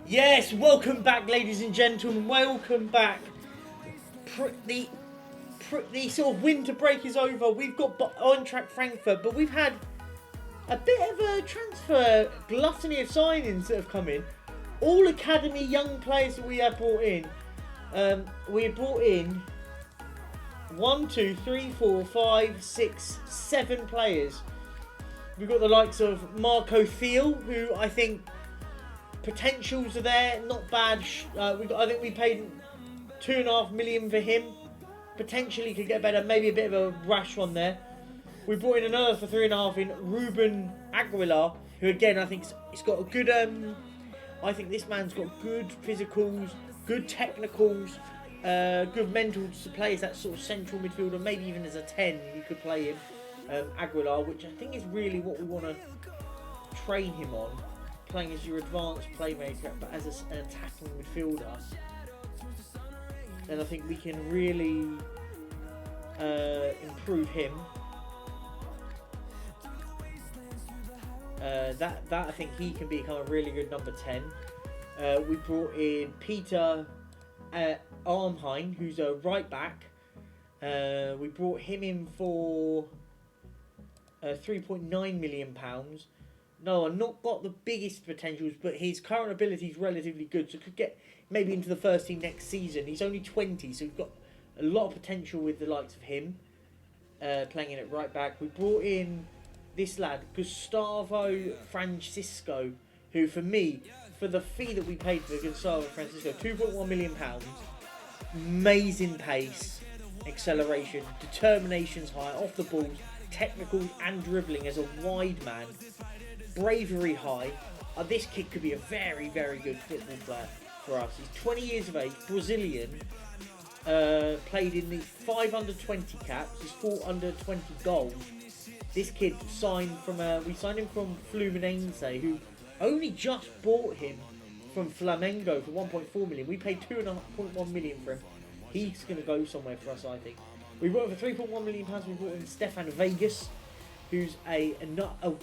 Yes, welcome back, ladies and gentlemen. Welcome back. The sort of winter break is over. We've got on-track Frankfurt, but we've had a bit of a transfer gluttony of signings that have come in. All academy young players that we have brought in. We have brought in 1, 2, 3, 4, 5, 6, 7 players. We've got the likes of Marco Thiel, who I think potentials are there, not bad. I think we paid $2.5 million for him. Potentially could get better, maybe a bit of a rash one there. We brought in another for $3.5 in Ruben Aguilar, who again I think he's got a good. I think this man's got good physicals, good technicals, good mentals to play as that sort of central midfielder, maybe even as a 10 you could play him. Aguilar, which I think is really what we want to train him on, playing as your advanced playmaker, but as an attacking midfielder. And I think we can really improve him. That I think he can become a really good number 10. We brought in Peter Armheim, who's a right back. We brought him in for £3.9 million. No, not got the biggest potentials, but his current ability is relatively good, so could get maybe into the first team next season. He's only 20, so we've got a lot of potential with the likes of him playing in at right back. We brought in this lad, Gustavo Francisco, who for me, for the fee that we paid for Gustavo Francisco, £2.1 million, amazing pace, acceleration, determination's high, off the ball, technical and dribbling as a wide man, bravery high. This kid could be a very, very good football player for us. He's 20 years of age, Brazilian, played in the 5 under-20 caps, his 4 under-20 goals. This kid we signed him from Fluminense, who only just bought him from Flamengo for 1.4 million. We paid 2.1 million for him. He's going to go somewhere for us, I think. We bought him for £3.1 million. We bought in Stefan Vegas, who's a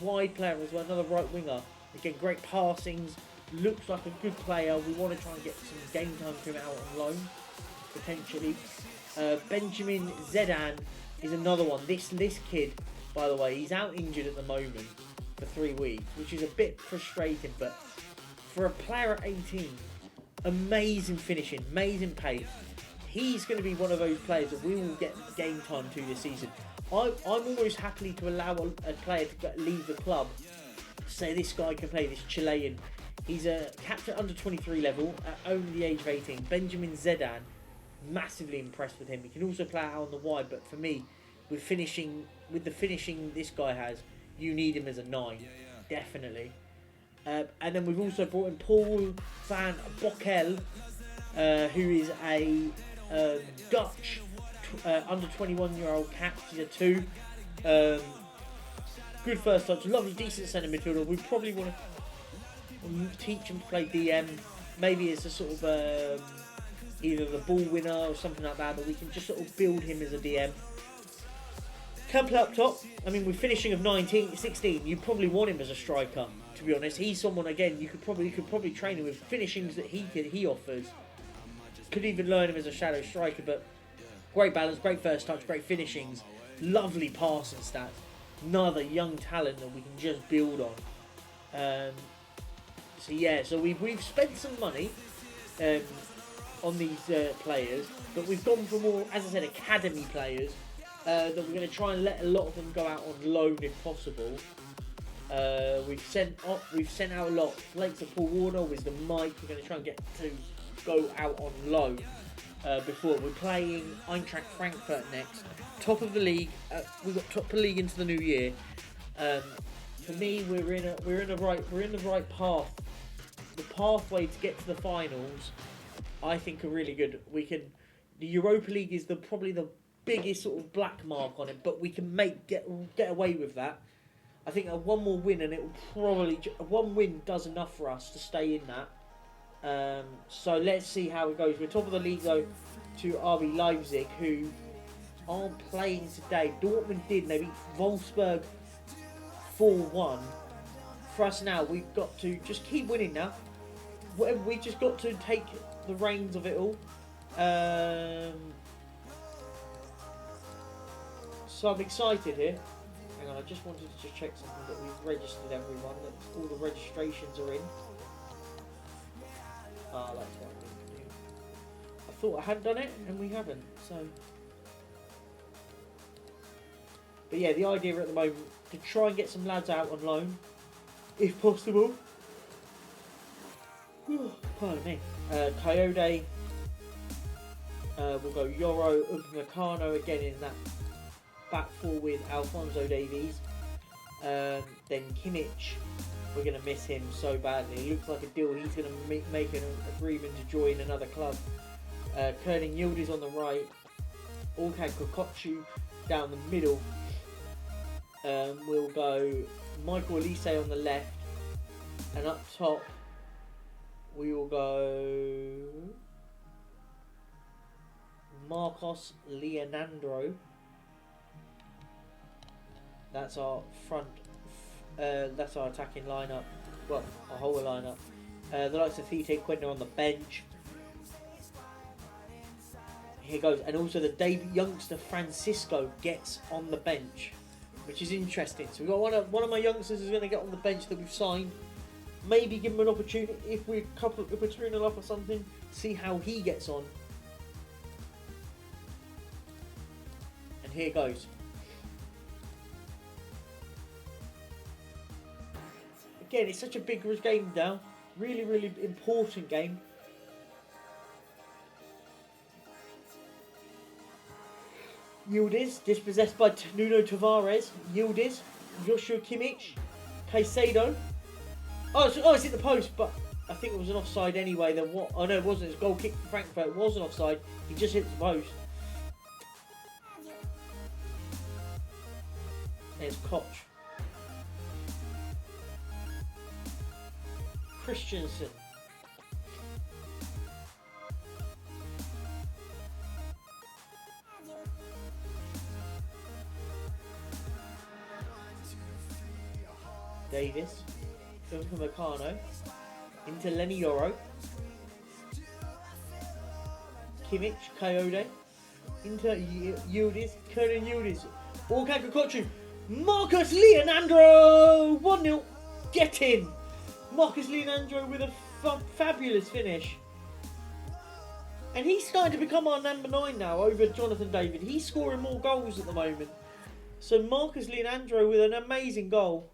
wide player as well, another right winger. Again, great passings, looks like a good player. We want to try and get some game time for him out on loan, potentially. Benjamin Zedan is another one. This kid, by the way, he's out injured at the moment for 3 weeks, which is a bit frustrating, but for a player at 18, amazing finishing, amazing pace. He's going to be one of those players that we will get game time to this season. I'm almost happy to allow a player to leave the club. Say this guy can play, this Chilean. He's a captain under 23 level at only the age of 18. Benjamin Zedan, massively impressed with him. He can also play out on the wide, but for me, with the finishing this guy has, you need him as a 9, definitely. And then we've also brought in Paul van Bokkel, who is a Dutch under 21-year-old cap. He's a 2. Good first touch, lovely, decent centre midfielder. We probably want to teach him to play DM, maybe as a sort of either the ball winner or something like that, but we can just sort of build him as a DM. Can play up top. I mean, with finishing of 16, you probably want him as a striker, to be honest. He's someone, again, you could probably train him with finishings that he offers. Could even learn him as a shadow striker, but great balance, great first touch, great finishings, lovely passing stats. Another young talent that we can just build on. So we've spent some money on these players, but we've gone for more, as I said, academy players that we're going to try and let a lot of them go out on loan if possible. We've sent out a lot. Like to Paul Warner, Wisdom Mike. We're going to try and get to go out on loan before. We're playing Eintracht Frankfurt next. Top of the league. We got top of the league into the new year. For me, we're in the right path. The pathway to get to the finals, I think, are really good. The Europa League is probably the biggest sort of black mark on it, but we can get away with that. I think one more win and it will probably one win does enough for us to stay in that. So let's see how it goes. We're top of the league though to RB Leipzig, who aren't playing today. Dortmund did. They beat Wolfsburg 4-1. For us now, we've got to just keep winning now. whatever, we just got to take the reins of it all. So I'm excited here. Hang on, I just wanted to just check something, that we've registered everyone, that all the registrations are in. Ah, that's what I need to do. I thought I had done it, and we haven't, so... But yeah, the idea at the moment, to try and get some lads out on loan, if possible. Pardon me. Coyote, we'll go Yoro, Upamecano again in that back four with Alphonso Davies. Then Kimmich, we're going to miss him so badly. It looks like a deal. He's going to make an agreement to join another club. Kerning Yildiz on the right. Orkan Kokochu down the middle. We'll go Michael Elise on the left. And up top, we will go Marcos Leonardo. That's our front. That's our attacking lineup. Well, our whole lineup. The likes of Thite Quenda on the bench. Here goes, and also the youngster Francisco gets on the bench, which is interesting. So we've got one of my youngsters is going to get on the bench that we've signed. Maybe give him an opportunity if we're 2-0 up or something. See how he gets on. And here goes. Again, it's such a big game now. Really, really important game. Yildiz, dispossessed by Nuno Tavares. Yildiz, Joshua Kimmich, Caicedo. Oh, it's hit the post, but I think it was an offside anyway. Then what? Oh no, it wasn't. It's a goal kick for Frankfurt. It wasn't offside. He just hit the post. There's Koch. Christensen. Davis. Upamecano. Into Lenny Yoro. Kimmich. Coyote. Into Yildiz. Kernan Yildiz. Orkan Kokochu. Marcos Leonardo. 1-0. Get in. Marcos Leonardo with a fabulous finish. And he's starting to become our number 9 now over Jonathan David. He's scoring more goals at the moment. So Marcos Leonardo with an amazing goal.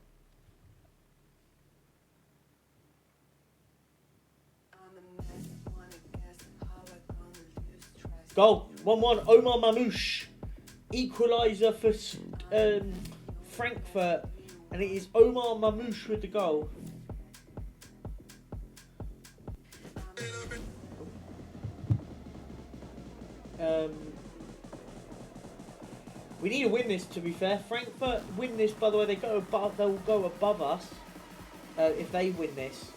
Goal. 1-1. Omar Mamouche. Equaliser for Frankfurt. And it is Omar Mamouche with the goal. We need to win this, to be fair. Frankfurt win this, by the way, they'll go above us if they win this.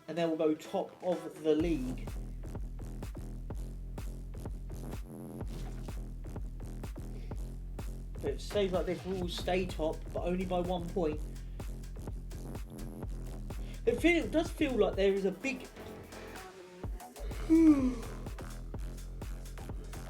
And they will go top of the league. If it stays like this, we will stay top, but only by 1 point. It does feel like there is a big...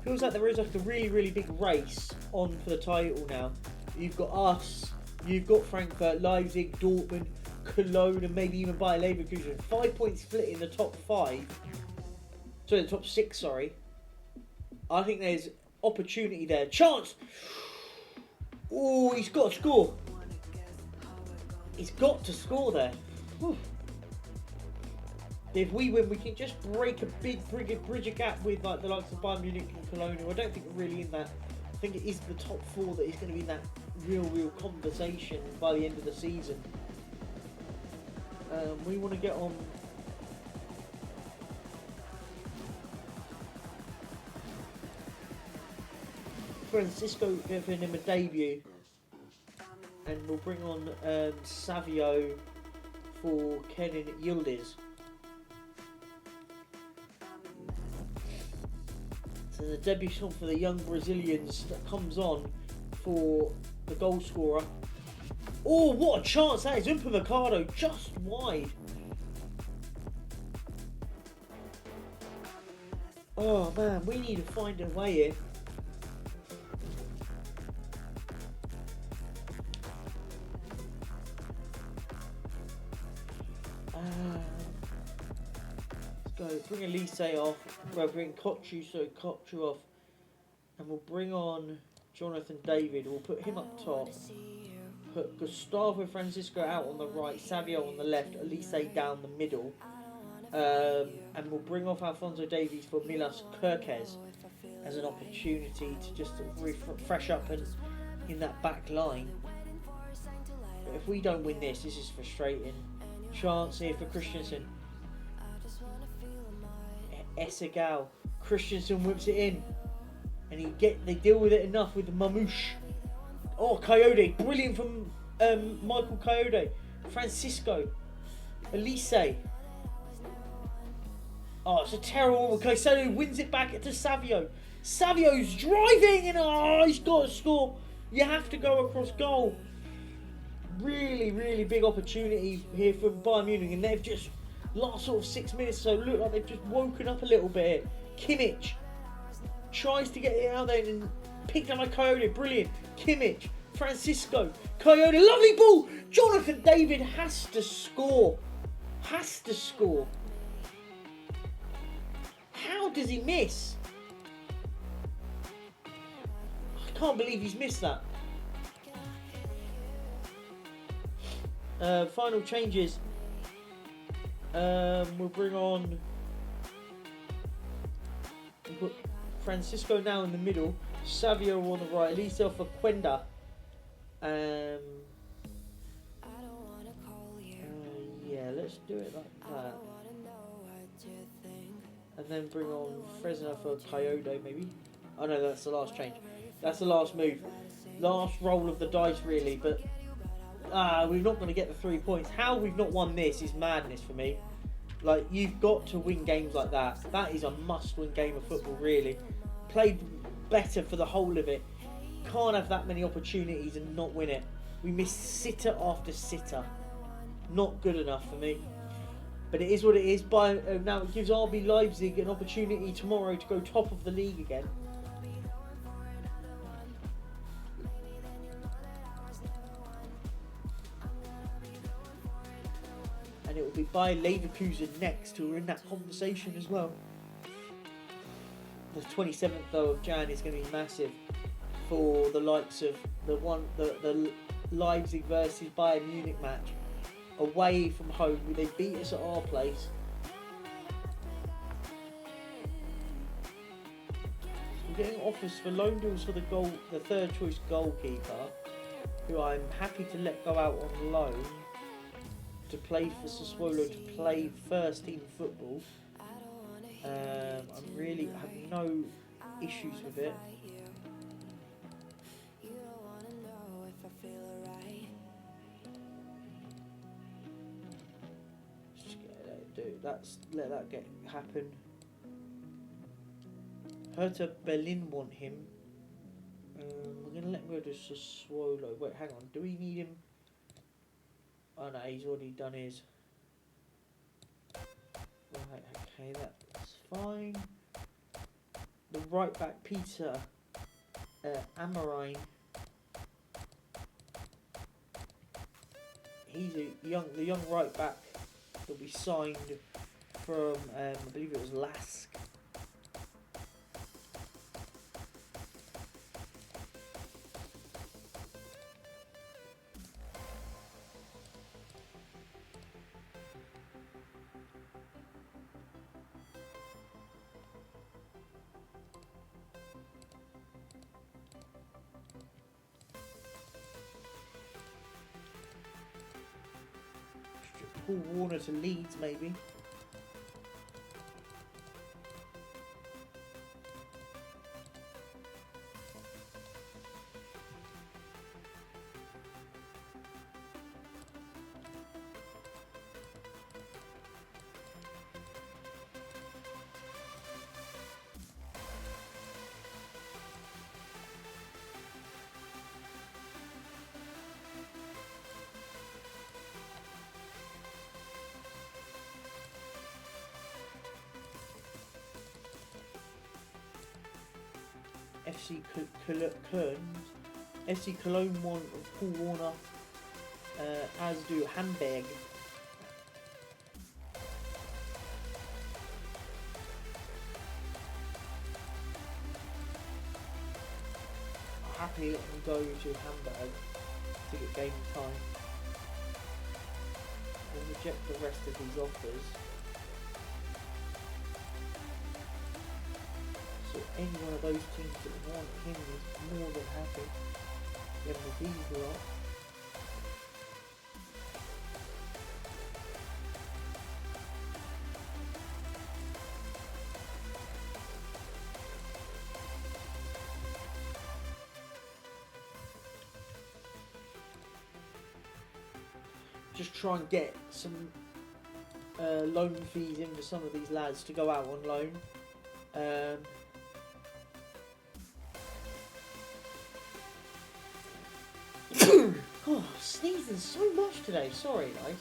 Feels like there is like a really, really big race on for the title now. You've got us, you've got Frankfurt, Leipzig, Dortmund, Cologne, and maybe even Bayer Leverkusen. 5 points split in the top 5. Sorry, the top 6, sorry. I think there's opportunity there. Chance! Oh, he's got to score. He's got to score there. Whew. If we win, we can just break a bridge a gap with like the likes of Bayern Munich and Cologne. I don't think we're really in that. I think it is the top 4 that is going to be in that real conversation by the end of the season. We want to get on. Francisco giving him a debut, and we'll bring on Savio for Kenan Yildiz. So the debutant for the young Brazilians that comes on for the goal scorer. Oh, what a chance that is! Upamecano just wide. Oh man, we need to find a way here. Let's go. Bring Elise off. We'll bring Kochu off. And we'll bring on Jonathan David. We'll put him up top. Put Gustavo Francisco out on the right. Savio on the left. Elise down the middle. And we'll bring off Alphonso Davies for Milas Kirkes as an opportunity to just refresh up and in that back line. But if we don't win this is frustrating. Chance here for Christensen. Essegal. Christensen whips it in. And they deal with it enough with Mamouche. Oh, Coyote. Brilliant from Michael Coyote. Francisco. Elise. Oh, it's a terrible one. Caicedo wins it back to Savio. Savio's driving and he's got to score. You have to go across goal. Really, really big opportunity here for Bayern Munich, and they've just last sort of 6 minutes or so look like they've just woken up a little bit. Kimmich tries to get it out there and picked up by Coyote. Brilliant. Kimmich, Francisco, Coyote, lovely ball. Jonathan David has to score. Has to score. How does he miss? I can't believe he's missed that. Final changes. We'll bring on. We'll put Francisco now in the middle. Savio on the right. Elisa for Quenda. Yeah, let's do it like that. And then bring on Fresno for Coyote, maybe. Oh no, that's the last change. That's the last move. Last roll of the dice, really. But we're not going to get the 3 points. How we've not won this is madness for me. Like, you've got to win games like that. That is a must-win game of football, really. Played better for the whole of it. Can't have that many opportunities and not win it. We missed sitter after sitter. Not good enough for me. But it is what it is. Now it gives RB Leipzig an opportunity tomorrow to go top of the league again. And it will be Bayer Leverkusen next, who are in that conversation as well. The 27th though of Jan is going to be massive for the likes of the Leipzig versus Bayern Munich match. Away from home, they beat us at our place. We're getting offers for loan deals for the third choice goalkeeper, who I'm happy to let go out on loan to play for Sassuolo, to play first team football. I really have no issues with it. Let that happen. Hertha Berlin want him. We're gonna let him go to Sassuolo. Wait, hang on. Do we need him? Oh no, he's already done his. Right, okay, that's fine. The right back, Peter Amarine. He's the young right back that we signed from, I believe it was Lask. Paul Warner to Leeds, maybe. FC Cologne. FC Cologne want Paul Warner, as do Hamburg. I'll happily let them go to Hamburg to get game time. And reject the rest of these offers. So any one of those teams that want him is more than happy. Get him a visa up. Just try and get some loan fees in for some of these lads to go out on loan. Oh, sneezing so much today. Sorry, guys.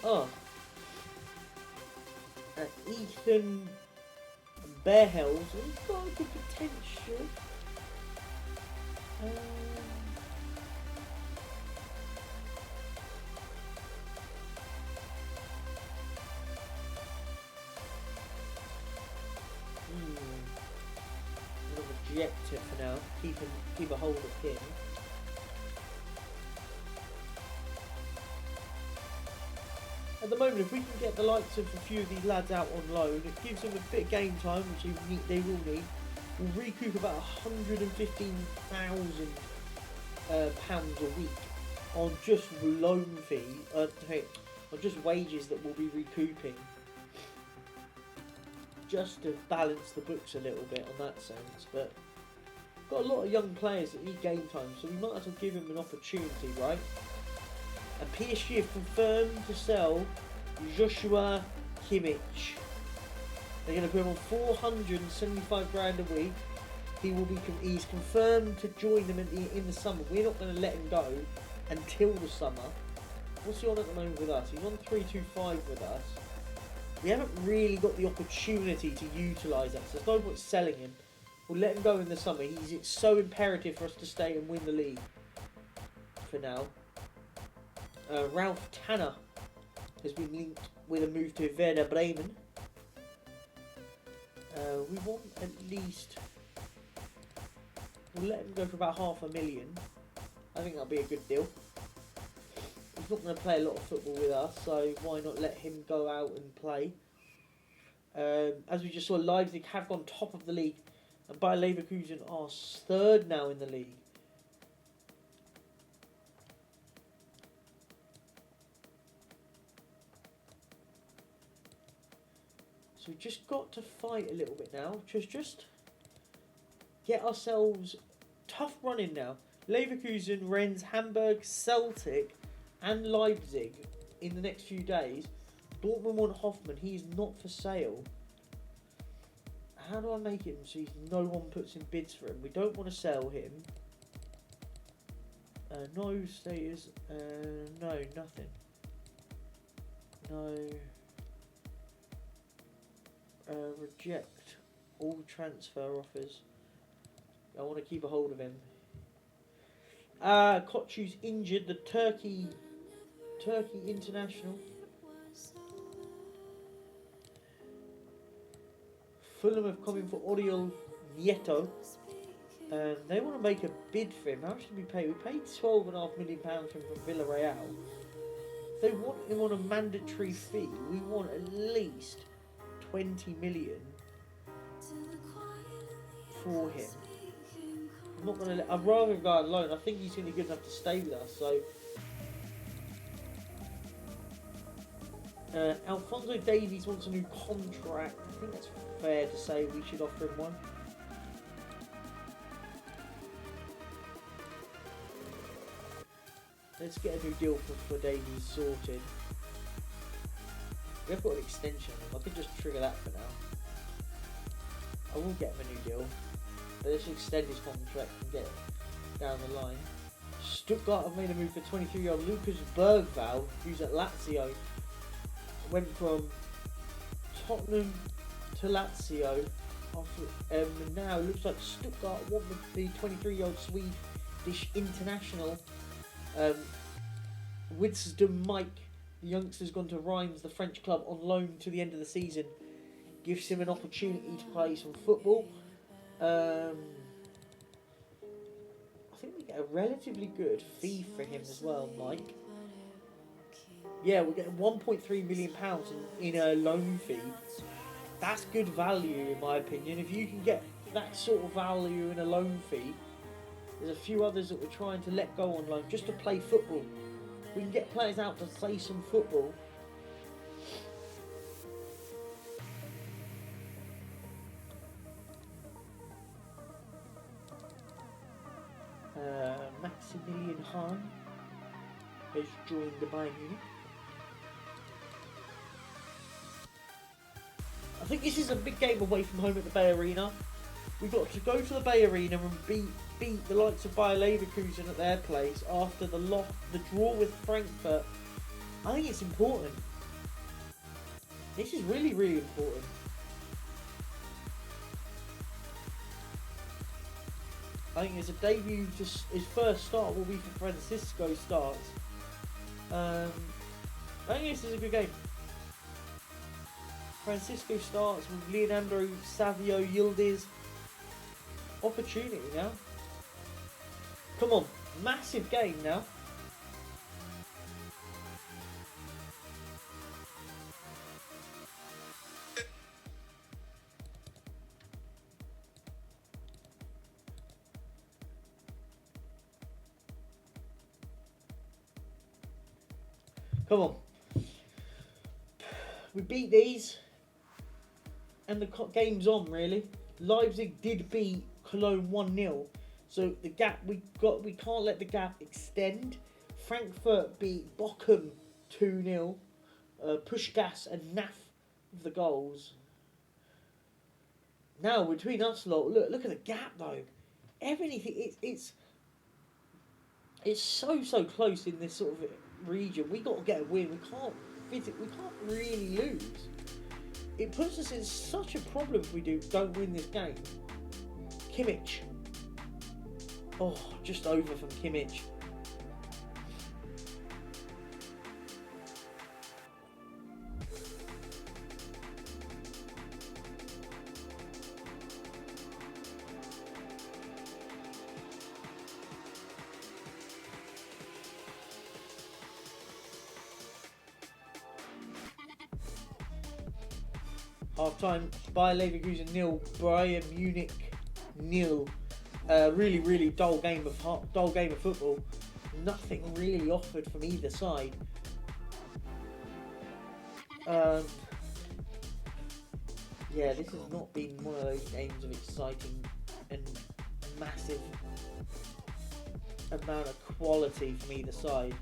Oh. Ethan Bearhells. He's got a good potential. I'm going to reject it for now. Keep a hold of him. At the moment, if we can get the likes of a few of these lads out on loan, it gives them a bit of game time, which they will need. We'll recoup about £115,000 pounds a week on just loan fee, on just wages that we'll be recouping, just to balance the books a little bit on that sense. But got a lot of young players that need game time, so we might as well give them an opportunity, right? And PSG have confirmed to sell Joshua Kimmich. They're going to put him on 475 grand a week. He's confirmed to join them in the summer. We're not going to let him go until the summer. What's he on at the moment with us? He's on 325 with us. We haven't really got the opportunity to utilise that, so there's no point selling him. We'll let him go in the summer. It's so imperative for us to stay and win the league for now. Ralph Tanner has been linked with a move to Werder Bremen. We want at least... We'll let him go for about £500,000. I think that'll be a good deal. He's not going to play a lot of football with us, so why not let him go out and play? As we just saw, Leipzig have gone top of the league, and Bayer Leverkusen are third now in the league. So we've just got to fight a little bit now. Just get ourselves tough running now. Leverkusen, Rennes, Hamburg, Celtic and Leipzig in the next few days. Dortmund want Hoffman. He is not for sale. How do I make him so no one puts in bids for him? We don't want to sell him. No status. No, nothing. No. Reject all transfer offers. I want to keep a hold of him. Kochu's injured. The Turkey international. Fulham have come in for Oriol Nieto. They want to make a bid for him. How much did we pay? We paid £12.5 million for him from Villarreal. If they want him on a mandatory fee, we want at least 20 million for him. I'm not going to. I'd rather go on loan. I think he's going to be good enough to stay with us. So, Alphonso Davies wants a new contract. I think that's fair to say we should offer him one. Let's get a new deal for Davies sorted. We have got an extension. I could just trigger that for now. I will get him a new deal. But let's extend his contract and get it down the line. Stuttgart have made a move for 23-year-old Lucas Bergvall, who's at Lazio. Went from Tottenham to Lazio Now it looks like Stuttgart want the 23-year-old Swedish international. Wisdom Mike, the youngster's gone to Reims, the French club, on loan to the end of the season. Gives him an opportunity to play some football. I think we get a relatively good fee for him as well, Mike. Yeah, we're getting £1.3 million in a loan fee. That's good value, in my opinion. If you can get that sort of value in a loan fee, there's a few others that we're trying to let go on loan just to play football. We can get players out to play some football. Maximilian Hahn has joined the Bayern Munich. I think this is a big game away from home at the Bay Arena. We've got to go to the Bay Arena and beat the likes of Bayer Leverkusen at their place after the draw with Frankfurt. I think it's important. This is really, really important. I think it's a debut. Just his first start will be for Francisco starts. I think this is a good game. Francisco starts with Leonardo, Savio, Yildiz. Opportunity now. Come on, massive game now. Come on. We beat these. And the game's on, really. Leipzig did beat Cologne 1-0. So the gap we can't let the gap extend. Frankfurt beat Bochum 2-0. Pushkas and Naf with the goals. Now between us lot, look at the gap though. Everything it's so close in this sort of region. We got to get a win. We can't really lose. It puts us in such a problem if we don't win this game. Kimmich. Oh, just over from Kimmich. Half time, Bayer Leverkusen 0, Bayern Munich 0. Really, really dull game of football. Nothing really offered from either side. Yeah, this has not been one of those games of exciting and massive amount of quality from either side.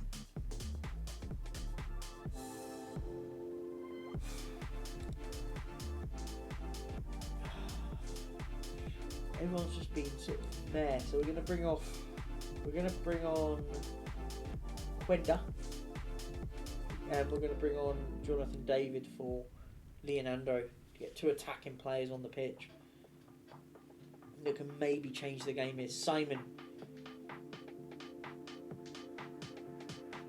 Everyone's just been sort of there, so we're gonna bring on Quenda, and we're gonna bring on Jonathan David for Leonardo to get two attacking players on the pitch that can maybe change the game. Is Simon,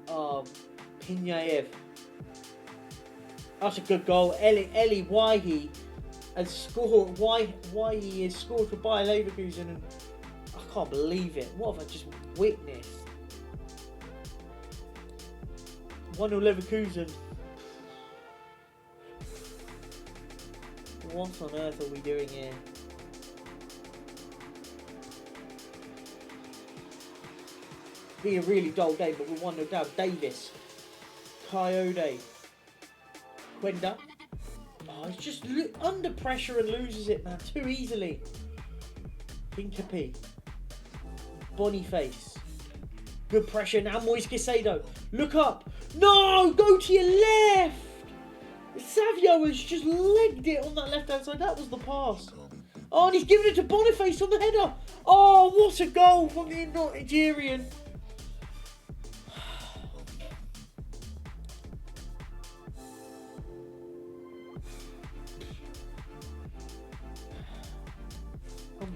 Pinyaev. That's a good goal. Eli Wahi has scored. Why he has scored for Bayer Leverkusen, and I can't believe it. What have I just witnessed? 1-0 Leverkusen. What on earth are we doing here? Be a really dull game, but we're 1-0 down. Davis, Coyote, Quenda. Oh, it's just under pressure and loses it, man, too easily. Hincapi, Boniface, good pressure now. Moise Caicedo, look up. No, go to your left. Savio has just legged it on that left hand side. That was the pass. Oh, and he's given it to Boniface on the header. Oh, what a goal from the Nigerian.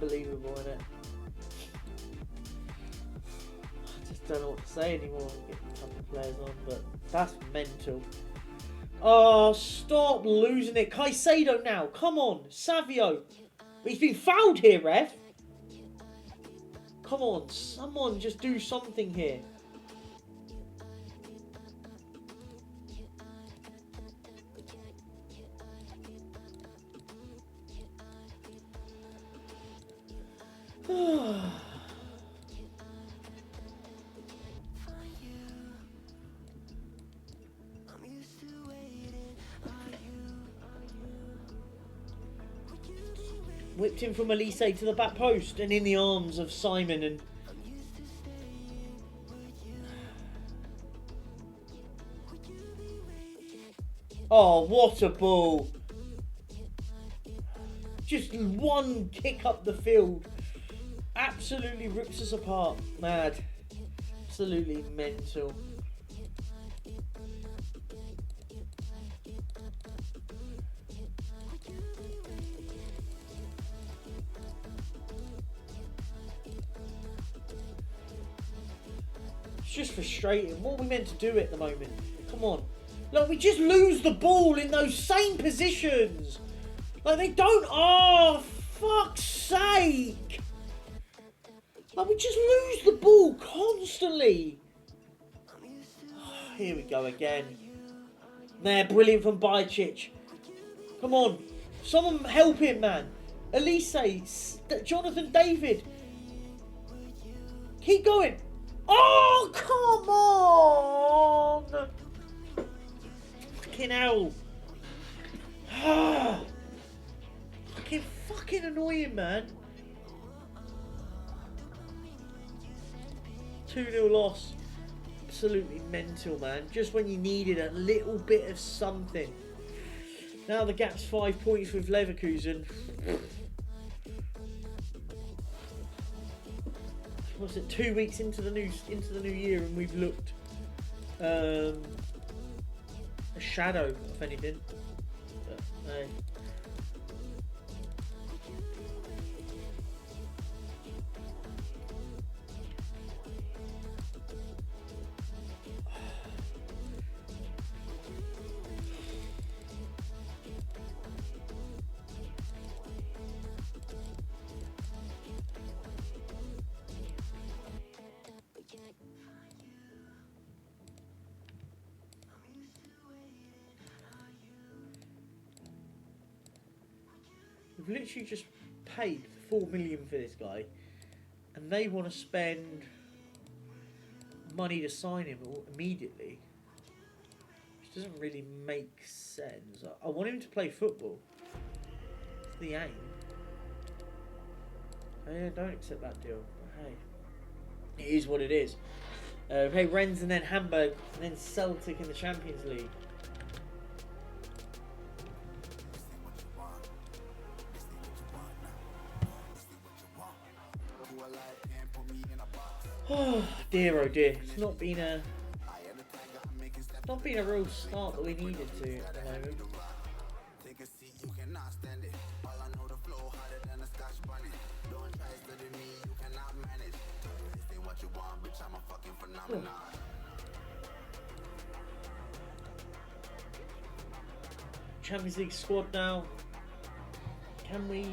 unbelievable, isn't it? I just don't know what to say anymore when we get a couple of players on, but that's mental. Oh, stop losing it. Caicedo now. Come on. Savio. He's been fouled here, ref. Come on. Someone just do something here. Whipped him from Elise to the back post and in the arms of Simon and oh, what a ball. Just one kick up the field. Absolutely rips us apart. Mad. Absolutely mental. It's just frustrating. What are we meant to do at the moment? Come on. Like, we just lose the ball in those same positions. Like, they don't... Oh, fuck's sake. Like, we just lose the ball constantly. Oh, here we go again. There, brilliant from Bajcic. Come on. Someone help him, man. Elise, Jonathan David. Keep going. Oh, come on. Fucking hell. Fucking annoying, man. 2-0 loss. Absolutely mental, man. Just when you needed a little bit of something. Now the gap's 5 points with Leverkusen. What's it? 2 weeks into the new year, and we've looked a shadow, if anything. But, hey. We've literally just paid 4 million for this guy, and they want to spend money to sign him immediately, which doesn't really make sense. I want him to play football. That's the aim. I don't accept that deal. But hey, it is what it is. Okay, Rennes and then Hamburg and then Celtic in the Champions League. Oh dear, oh dear. It's not been a real start that we needed to at the moment. Oh. Champions League squad now. Can we?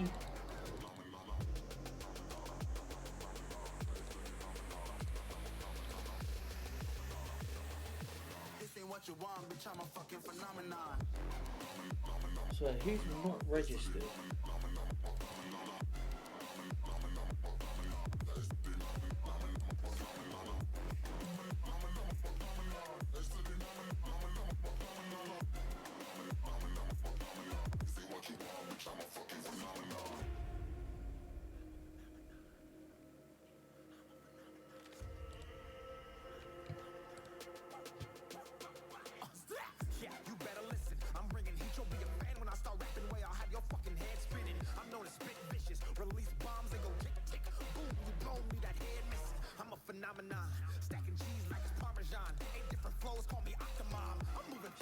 So who's not registered?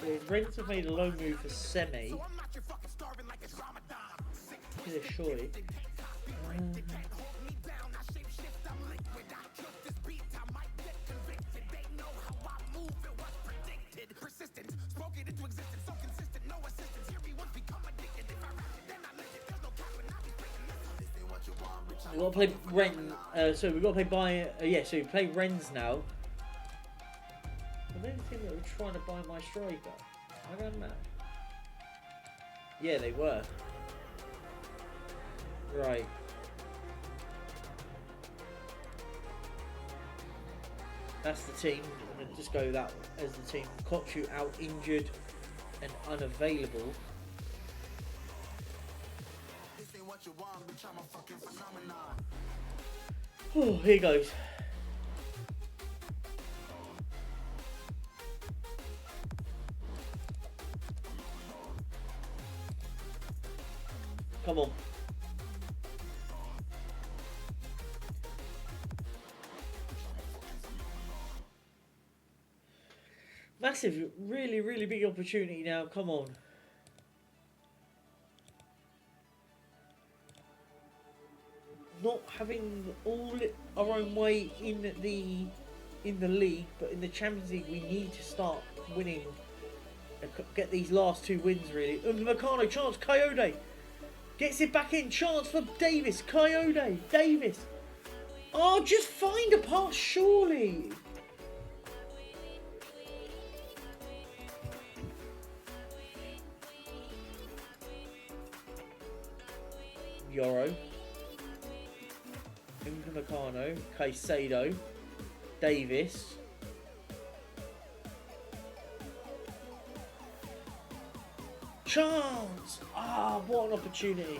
So Rennes have made a loan move for Semi. He's a shorty. We've got to play Ren. So we've got to play buy. Yeah, so we play Ren's now. I don't think they were trying to buy my striker. I don't know. Yeah, they were. Right. That's the team. I'm going to just go that as the team. Kochu out injured and unavailable. Oh, here goes. Come on. Massive, really, really big opportunity now. Come on. Not having all our own way in the league, but in the Champions League we need to start winning and get these last two wins really. Meccano, chance, Coyote gets it back in, chance for Davis, Coyote, Davis. Oh, just find a pass, surely. Euro. Meccano, Caicedo, Davis. Chance! Ah, what an opportunity.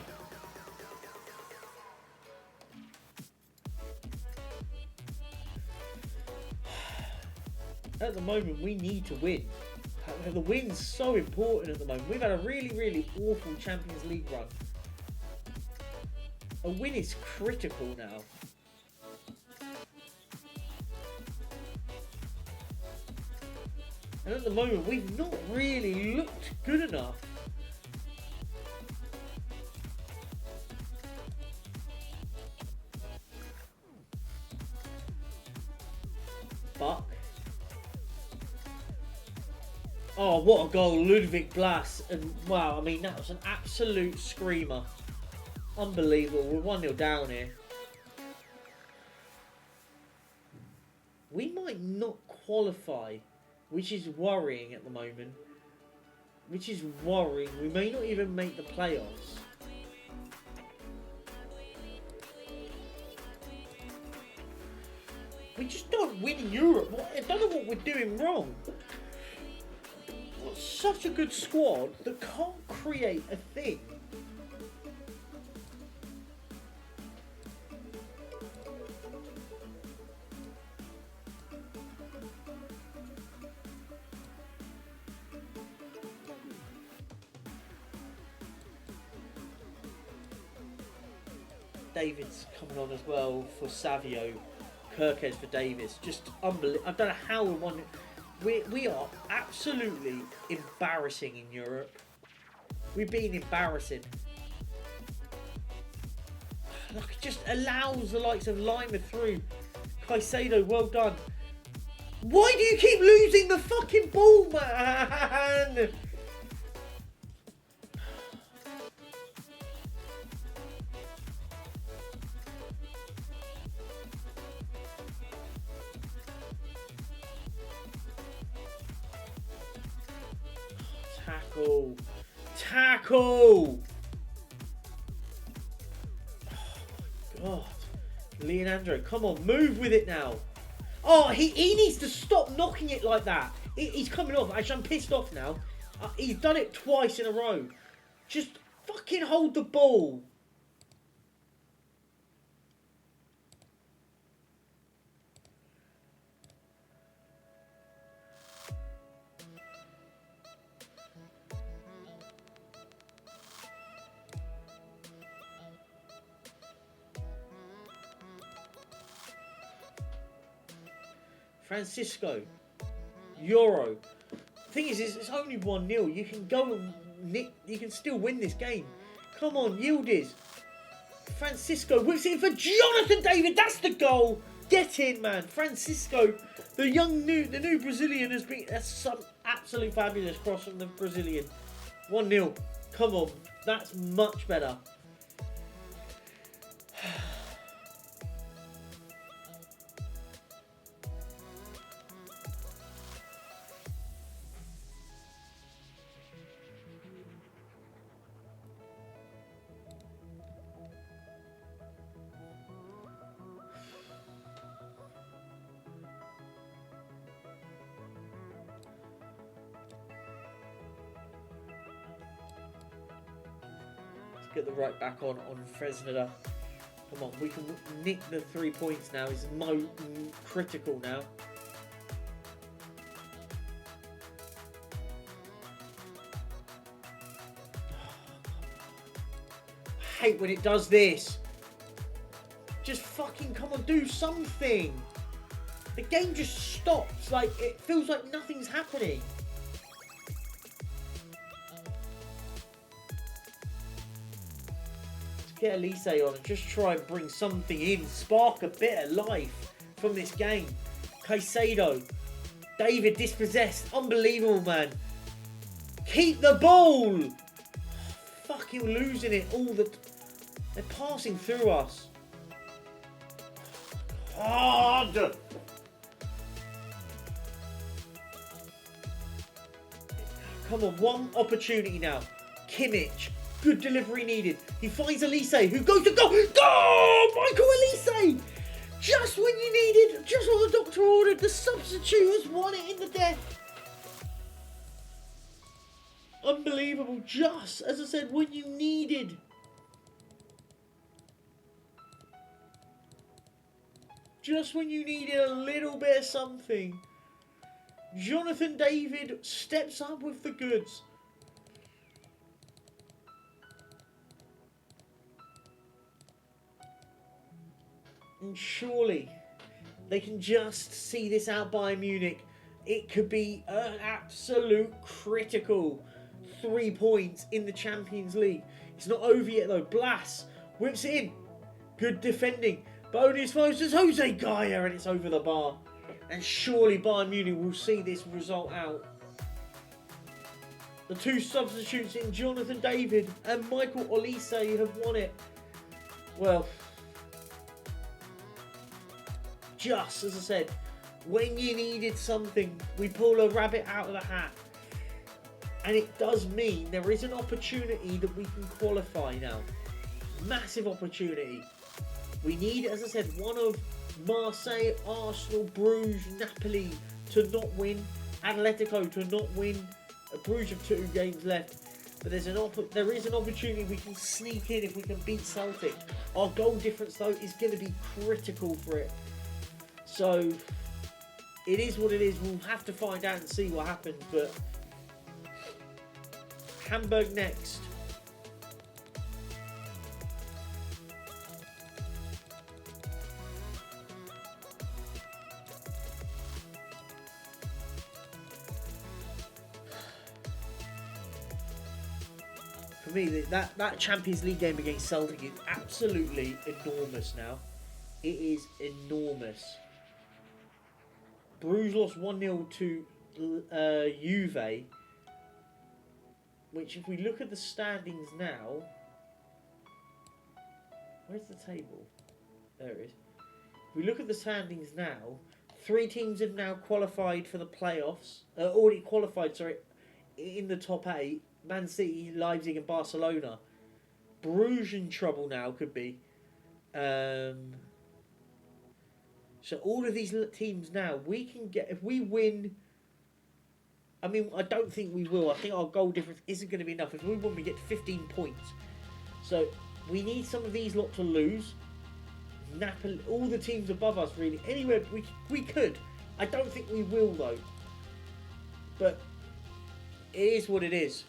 At the moment, we need to win. The win's so important at the moment. We've had a really, really awful Champions League run. A win is critical now. And at the moment, we've not really looked good enough. Buck. Oh, what a goal, Ludwig Blas. And wow, I mean, that was an absolute screamer. Unbelievable. We're 1-0 down here. We might not qualify, which is worrying at the moment. Which is worrying. We may not even make the playoffs. We just don't win Europe. I don't know what we're doing wrong. We've got such a good squad that can't create a thing. David's coming on as well for Savio. Kirkes for Davis. Just unbelievable. I don't know how we won. We are absolutely embarrassing in Europe. We've been embarrassing. Like, it just allows the likes of Lima through. Caicedo, well done. Why do you keep losing the fucking ball, man? Tackle. Tackle! Oh my god. Leandro, come on, move with it now. Oh, he needs to stop knocking it like that. He's coming off. Actually, I'm pissed off now. He's done it twice in a row. Just fucking hold the ball. Francisco, Euro. Thing is, it's only 1-0. You can go and nick. You can still win this game. Come on, Yildiz. Francisco whips it in for Jonathan David. That's the goal. Get in, man. Francisco, the new Brazilian has been. That's some absolute fabulous cross from the Brazilian. 1-0. Come on, that's much better. Get the right back on Fresneda. Come on, we can nick the 3 points now. It's critical now. I hate when it does this. Just fucking come on, do something. The game just stops. Like, it feels like nothing's happening. Get Elise on and just try and bring something in, spark a bit of life from this game. Caicedo, David dispossessed, unbelievable, man. Keep the ball. Fucking losing it all they're passing through us. Hard. Come on, one opportunity now. Kimmich. Good delivery needed. He finds Elise, who goes to goal. Go! Michael Elise! Just when you needed, just what the doctor ordered, the substitute has won it in the death. Unbelievable. Just, as I said, when you needed. Just when you needed a little bit of something. Jonathan David steps up with the goods. And surely they can just see this out by Munich. It could be an absolute critical 3 points in the Champions League. It's not over yet though. Blas whips it in. Good defending. But only as far as Jose Gaia, and it's over the bar. And surely Bayern Munich will see this result out. The two substitutes in Jonathan David and Michael Olise have won it. Well, just as I said, when you needed something, we pull a rabbit out of the hat. And it does mean there is an opportunity that we can qualify now. Massive opportunity. We need, as I said, one of Marseille, Arsenal, Bruges, Napoli to not win. Atletico to not win. Bruges have 2 games left. But there is an opportunity we can sneak in if we can beat Celtic. Our goal difference, though, is going to be critical for it. So, it is what it is. We'll have to find out and see what happens. But Hamburg next. For me, that Champions League game against Celtic is absolutely enormous now. It is enormous. Bruges lost 1-0 to Juve, which if we look at the standings now, where's the table? There it is. If we look at the standings now, 3 teams have now qualified for the playoffs, already qualified, sorry, in the top 8, Man City, Leipzig and Barcelona. Bruges in trouble now, could be. So all of these teams now, we can get, if we win, I mean, I don't think we will. I think our goal difference isn't going to be enough. If we win, we get 15 points. So we need some of these lot to lose. Napoli, all the teams above us, really. Anywhere we could. I don't think we will, though. But it is what it is.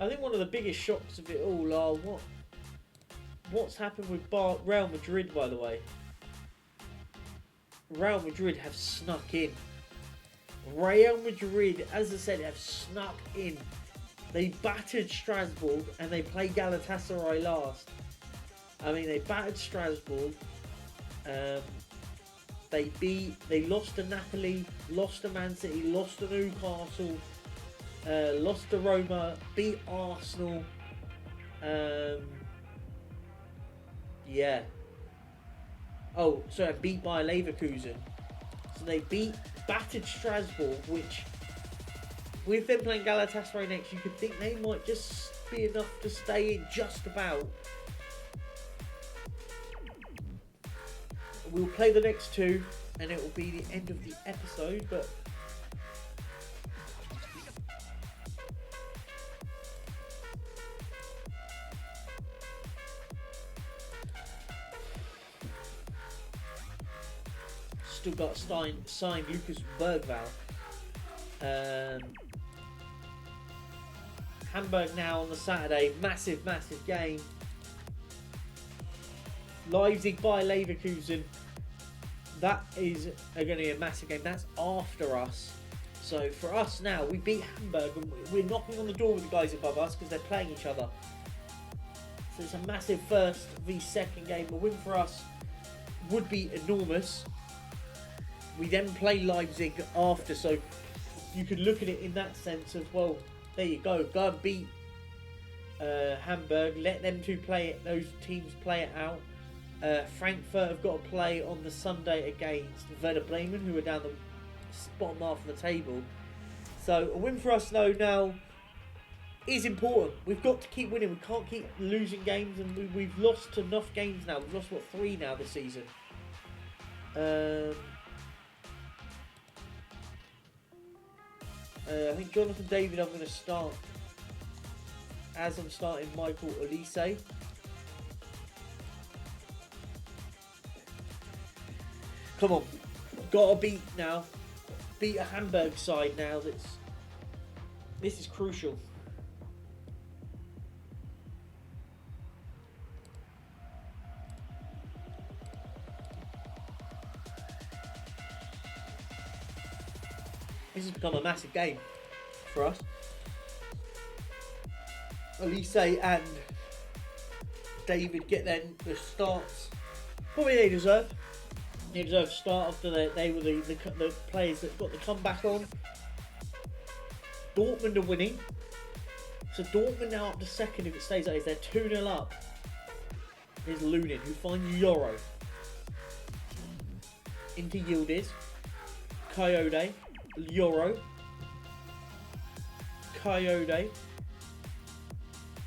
I think one of the biggest shocks of it all are what's happened with Real Madrid, by the way. Real Madrid have snuck in. Real Madrid, as I said, have snuck in. They battered Strasbourg and they play Galatasaray last. I mean, they battered Strasbourg. They lost to Napoli, lost to Man City, lost to Newcastle, lost to Roma, beat Arsenal. Yeah. Oh, sorry, beat by Leverkusen. So they battered Strasbourg, which with them playing Galatasaray next, you could think they might just be enough to stay in just about. We'll play the next two, and it will be the end of the episode, but still got signed Lucas Bergvall. Hamburg now on the Saturday, massive game. Leipzig by Leverkusen. That is going to be a massive game. That's after us. So for us now, we beat Hamburg and we're knocking on the door with the guys above us because they're playing each other. So it's a massive first v second game. A win for us would be enormous. We then play Leipzig after, so you could look at it in that sense of, well, there you go and beat Hamburg. Let them two play it. Those teams play it out. Frankfurt have got to play on the Sunday against Werder Bremen, who are down the bottom half of the table. So a win for us though now is important. We've got to keep winning. We can't keep losing games, and we've lost enough games now. We've lost 3 now this season. I think Jonathan David I'm going to start as I'm starting Michael Olise. Come on, gotta beat now. Beat a Hamburg side now. This is crucial. This has become a massive game for us. Olise and David get the starts. Probably they deserve. They deserve to start after they were the players that got the comeback on. Dortmund are winning. So Dortmund now up to second if it stays like this. They're 2-0 up. Here's Lunin who finds Euro. Into Yildiz. Coyote. Euro. Coyote.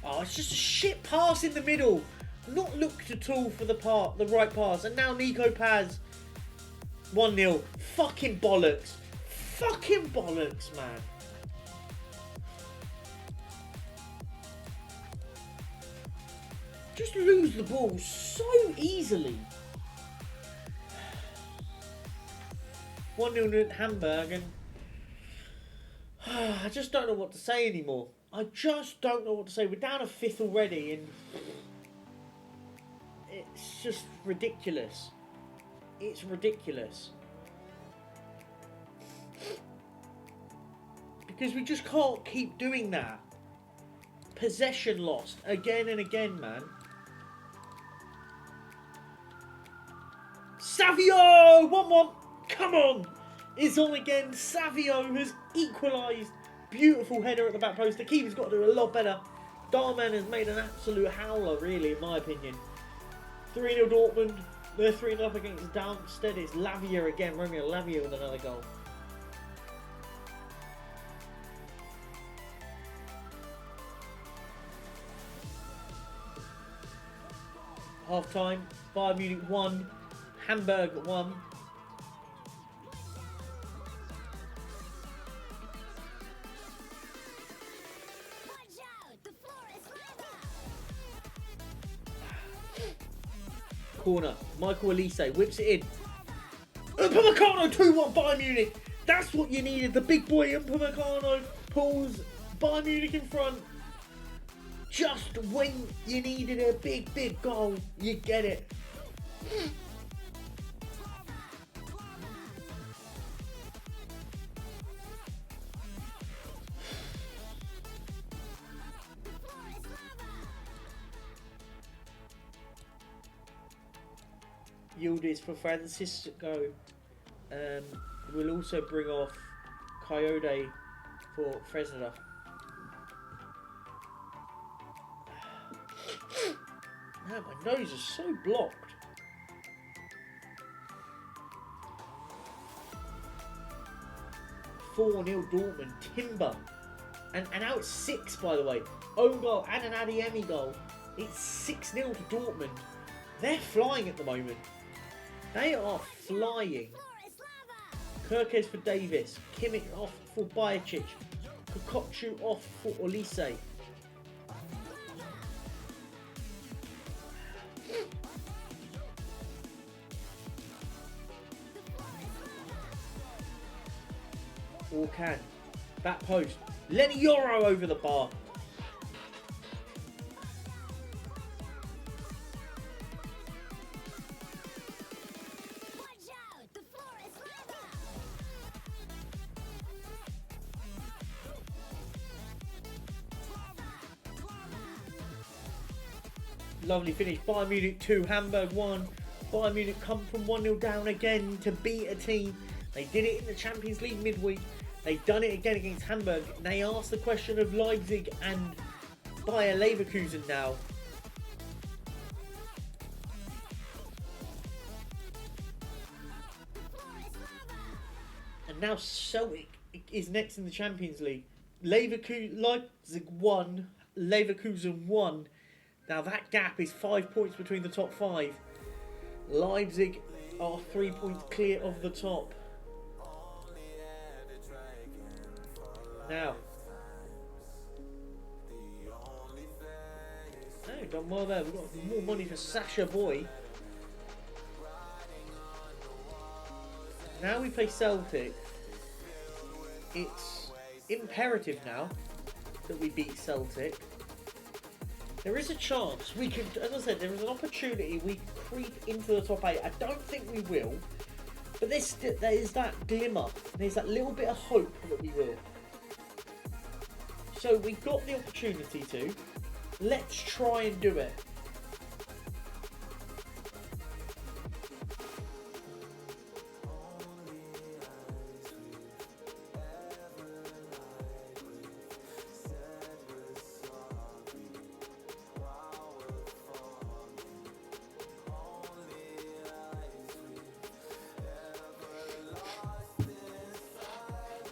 Oh, it's just a shit pass in the middle. Not looked at all for the right pass. And now Nico Paz. 1-0. Fucking bollocks. Fucking bollocks, man. Just lose the ball so easily. 1-0 at Hamburg, and I just don't know what to say anymore. I just don't know what to say. We're down a 5th already, and it's just ridiculous. It's ridiculous. Because we just can't keep doing that. Possession lost again and again, man. Savio! 1-1. Come on. It's on again. Savio has equalised. Beautiful header at the back post. The keeper's got to do a lot better. Darman has made an absolute howler, really, in my opinion. 3-0 Dortmund. They're 3-0 up against Darmstadt. It's Lavia again. Romeo Lavia with another goal. Half time. Bayern Munich 1. Hamburg 1. Corner. Michael Olise whips it in. Upamecano 2-1 Bayern Munich. That's what you needed. The big boy Upamecano pulls Bayern Munich in front. Just when you needed a big goal, you get it. Yildiz for Francisco. We'll also bring off Coyote for Fresneda. Man, my nose is so blocked. "4-0 Dortmund, Timber. And now it's 6, by the way. Own goal and an Adeyemi goal. It's 6-0 to Dortmund. They're flying at the moment. They are flying. Kirkes for Davis. Kimmich off for Bajicic. Kokotchu off for Olise. Orkan. Back post. Lenny Yoro over the bar. Lovely finish. Bayern Munich 2, Hamburg 1. Bayern Munich come from 1-0 down again to beat a team. They did it in the Champions League midweek. They've done it again against Hamburg. They asked the question of Leipzig and Bayer Leverkusen now. And now Celtic is next in the Champions League. Leipzig 1, Leverkusen 1. Now that gap is 5 points between the top 5. Leipzig are 3 points clear of the top. Now, no, done well there. We've got more money for Sasha Boy. Now we play Celtic. It's imperative now that we beat Celtic. There is a chance we could, as I said, there is an opportunity we could creep into the top 8. I don't think we will, but there is that glimmer. There's that little bit of hope that we will. So we got the opportunity to. Let's try and do it.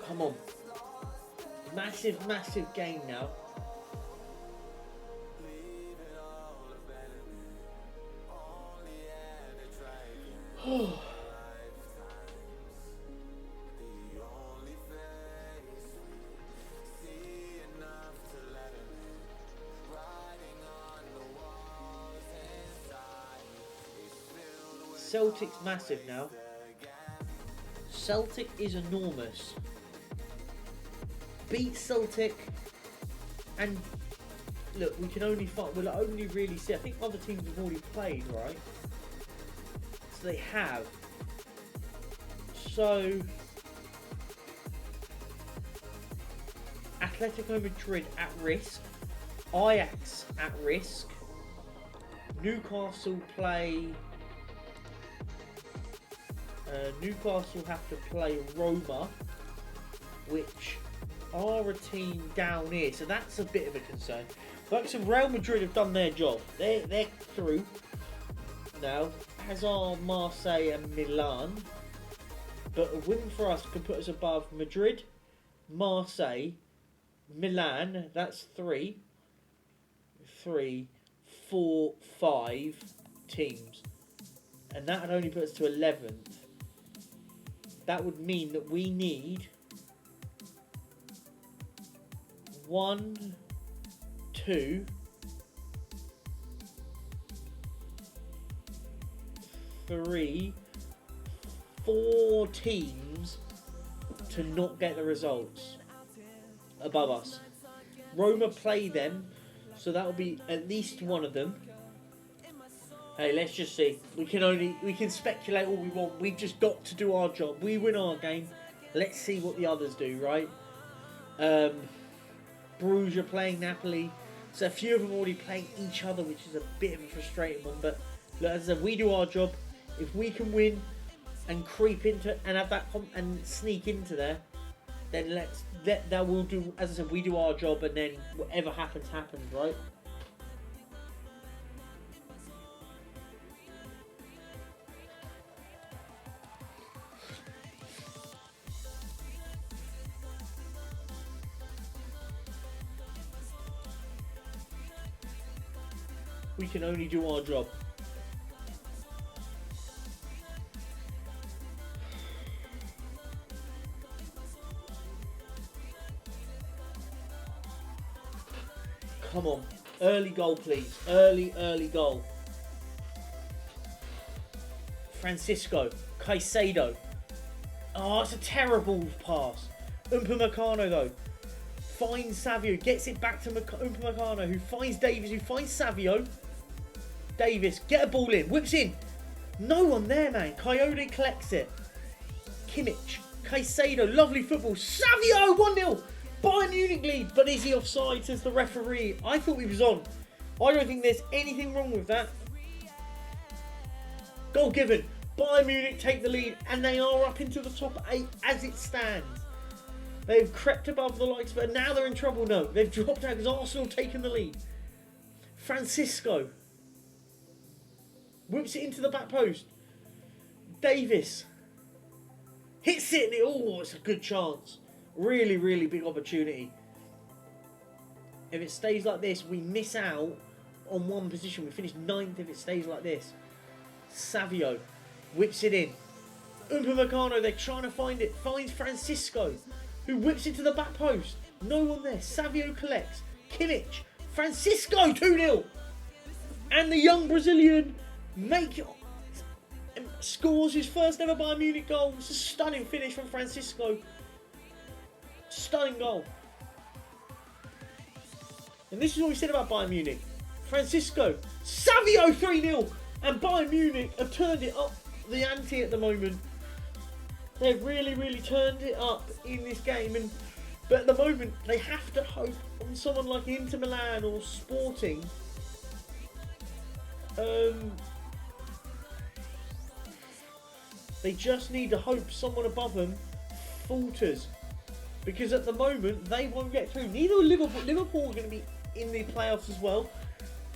Come on. Massive game now. Celtic's massive now. Celtic is enormous. Beat Celtic, and look, we can only fight. We'll only really see. I think other teams have already played, right? So they have. So Atletico Madrid at risk, Ajax at risk, Newcastle play. Newcastle have to play Roma, which are a team down here, so that's a bit of a concern. Like some Real Madrid have done their job. They're through now, as are Marseille and Milan. But a win for us could put us above Madrid, Marseille, Milan. That's 3, 4, 5 teams, and that would only put us to 11th. That would mean that we need 1, 2, 3, 4 teams to not get the results above us. Roma play them, so that will be at least one of them. Hey, let's just see. We can speculate all we want. We've just got to do our job. We win our game. Let's see what the others do, right? Bruges are playing Napoli. So a few of them already playing each other, which is a bit of a frustrating one. But look, as I said, we do our job. If we can win and creep into and have that and sneak into there, then that will do. As I said, we do our job, and then whatever happens, happens, right? We can only do our job. Come on. Early goal, please. Early goal. Francisco. Caicedo. Oh, it's a terrible pass. Upamecano, though. Finds Savio. Gets it back to Upamecano, who finds Davis, who finds Savio. Davis, get a ball in. Whips in. No one there, man. Coyote collects it. Kimmich. Caicedo. Lovely football. Savio, 1-0. Bayern Munich lead, but is he offside, says the referee. I thought he was on. I don't think there's anything wrong with that. Goal given. Bayern Munich take the lead, and they are up into the top 8 as it stands. They've crept above the likes of it, and now they're in trouble. No, they've dropped out because Arsenal have taken the lead. Francisco whips it into the back post. Davis hits it, and oh, it's a good chance. Really, really big opportunity. If it stays like this, we miss out on one position. We finish 9th if it stays like this. Savio whips it in. Upamecano, they're trying to find it. Finds Francisco, who whips it to the back post. No one there. Savio collects. Kimmich. Francisco, 2-0. And the young Brazilian scores his first ever Bayern Munich goal. It's a stunning finish from Francisco. Stunning goal. And this is what we said about Bayern Munich. Francisco. Savio, 3-0. And Bayern Munich have turned it up the ante at the moment. They've really, really turned it up in this game. But at the moment, they have to hope on someone like Inter Milan or Sporting. They just need to hope someone above them falters. Because at the moment, they won't get through. Neither will Liverpool. Liverpool are going to be in the playoffs as well.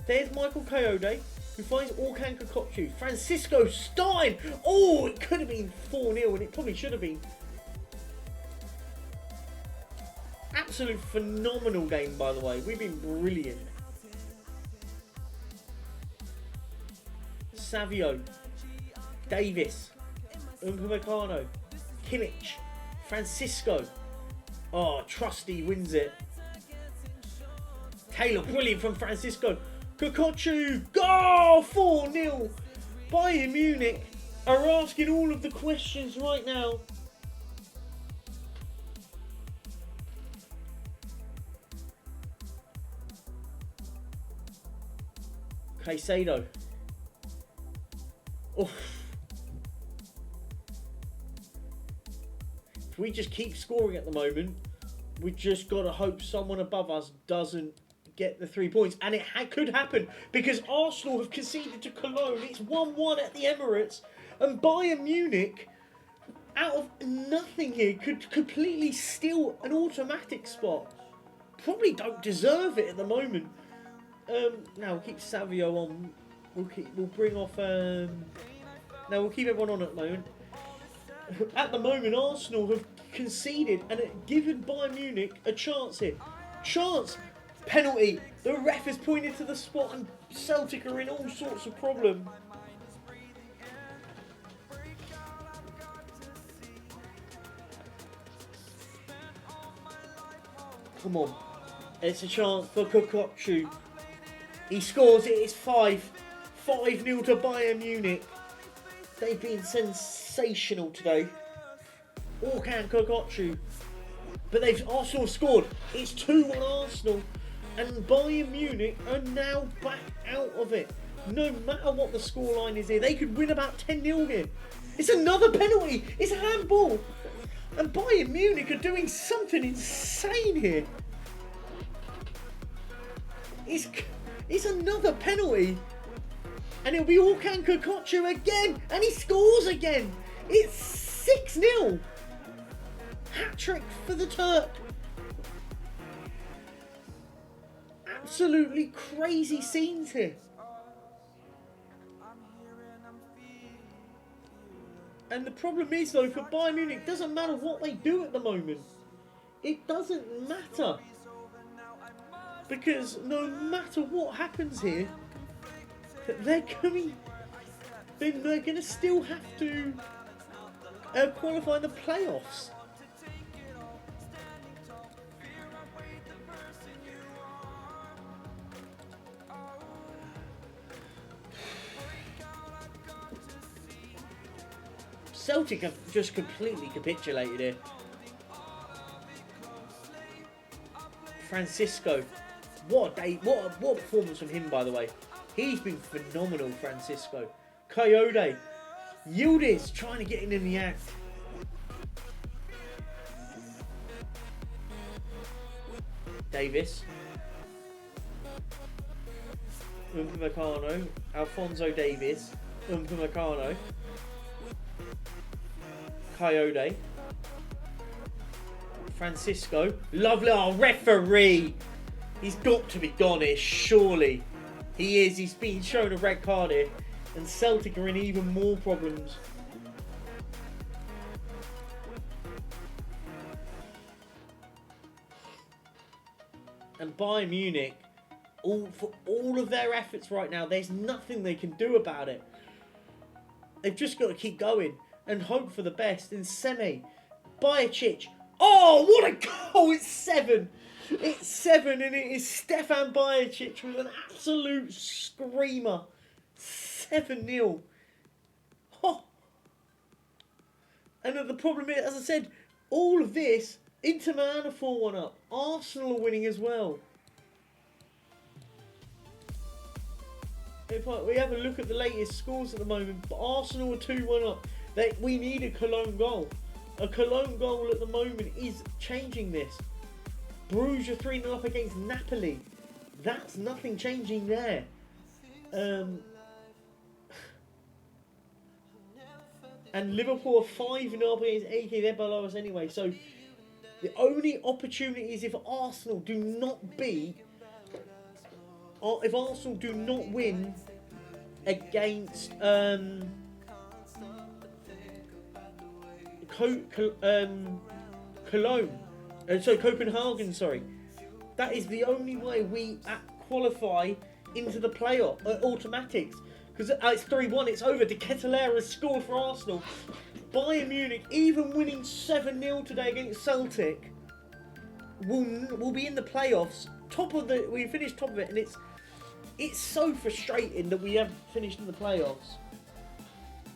There's Michael Coyote, who finds Orkan Kokotchu. Francisco Stein. Oh, it could have been 4-0, and it probably should have been. Absolute phenomenal game, by the way. We've been brilliant. Savio. Davis. Upamecano. Kimmich. Francisco. Oh, Trusty wins it. Taylor, brilliant from Francisco. Kokotchu, goal! 4-0. Bayern Munich are asking all of the questions right now. Caicedo. Oof. If we just keep scoring at the moment, we just got to hope someone above us doesn't get the 3 points. And it could happen because Arsenal have conceded to Cologne. It's 1-1 at the Emirates. And Bayern Munich, out of nothing here, could completely steal an automatic spot. Probably don't deserve it at the moment. Now we'll keep Savio on. We'll bring off. Now we'll keep everyone on at the moment. At the moment, Arsenal have conceded and given Bayern Munich a chance here. Chance! Penalty! The ref has pointed to the spot and Celtic are in all sorts of problems. Come on. It's a chance for Kokotchu. He scores it. It's 5-0 to Bayern Munich. They've been sensational today. Orkan Kokotchu. But Arsenal scored. It's 2-1 Arsenal. And Bayern Munich are now back out of it. No matter what the scoreline is here, they could win about 10-0 here. It's another penalty. It's a handball. And Bayern Munich are doing something insane here. It's another penalty. And it'll be Orkan Kokochu again. And he scores again. It's 6-0. Hat-trick for the Turk. Absolutely crazy scenes here. And the problem is, though, for Bayern Munich, it doesn't matter what they do at the moment. It doesn't matter. Because no matter what happens here, they're going to still have to qualify in the playoffs. Celtic have just completely capitulated here. Francisco, what a day, what a performance from him, by the way. He's been phenomenal, Francisco. Coyote, Yildiz trying to get in the act. Davis, Upamecano, Alphonso Davies, Upamecano, Coyote, Francisco, lovely, oh, referee! He's got to be gone here, surely. He is, he's been shown a red card here, and Celtic are in even more problems. And Bayern Munich, for all of their efforts right now, there's nothing they can do about it. They've just got to keep going and hope for the best. In semi, Perchy. Oh, what a goal! It's 7. It's 7, and it is Stefan Perchy with an absolute screamer. 7-0. Oh. And the problem is, as I said, all of this, Inter Milan are 4-1 up. Arsenal are winning as well. If we have a look at the latest scores at the moment, but Arsenal are 2-1 up. We need a Cologne goal. A Cologne goal at the moment is changing this. Bruges are 3-0 up against Napoli. That's nothing changing there. And Liverpool are 5-0 up against AK. They're below us anyway. So the only opportunity is if Arsenal do not beat, or if Arsenal do not win against Cologne, Copenhagen, sorry. That is the only way we qualify into the playoff automatics. Because it's 3-1, it's over. De Ketelaere has scored for Arsenal. Bayern Munich, even winning 7-0 today against Celtic, will be in the playoffs. We finished top of it, and it's so frustrating that we haven't finished in the playoffs.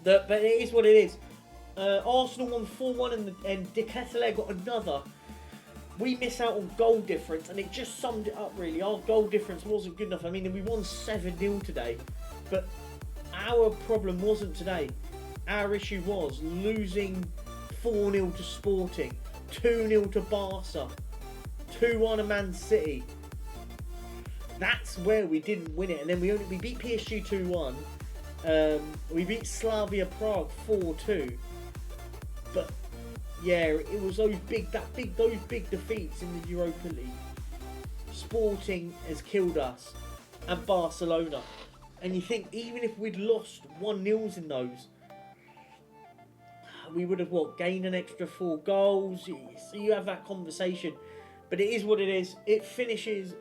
But it is what it is. Arsenal won 4-1 and De Ketelaere got another. We miss out on goal difference, and it just summed it up really. Our goal difference wasn't good enough. I mean, we won 7-0 today, but our problem wasn't today. Our issue was losing 4-0 to Sporting, 2-0 to Barca, 2-1 to Man City. That's where we didn't win it, and then we beat PSG 2-1. We beat Slavia Prague 4-2. But yeah, it was those big defeats in the Europa League. Sporting has killed us, and Barcelona. And you think even if we'd lost 1-0 in those, we would have gained an extra 4 goals. So you have that conversation, but it is what it is. It finishes.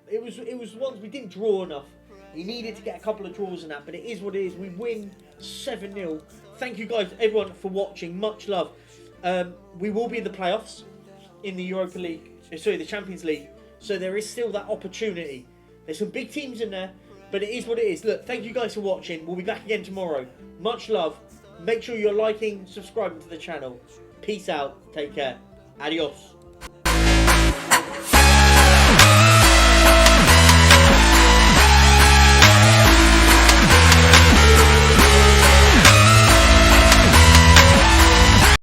It was once we didn't draw enough. We needed to get a couple of draws in that, but it is what it is. We win 7-0. Thank you guys, everyone, for watching. Much love. We will be in the playoffs in the Europa League. Sorry, the Champions League. So there is still that opportunity. There's some big teams in there, but it is what it is. Look, thank you guys for watching. We'll be back again tomorrow. Much love. Make sure you're liking, subscribing to the channel. Peace out. Take care. Adios.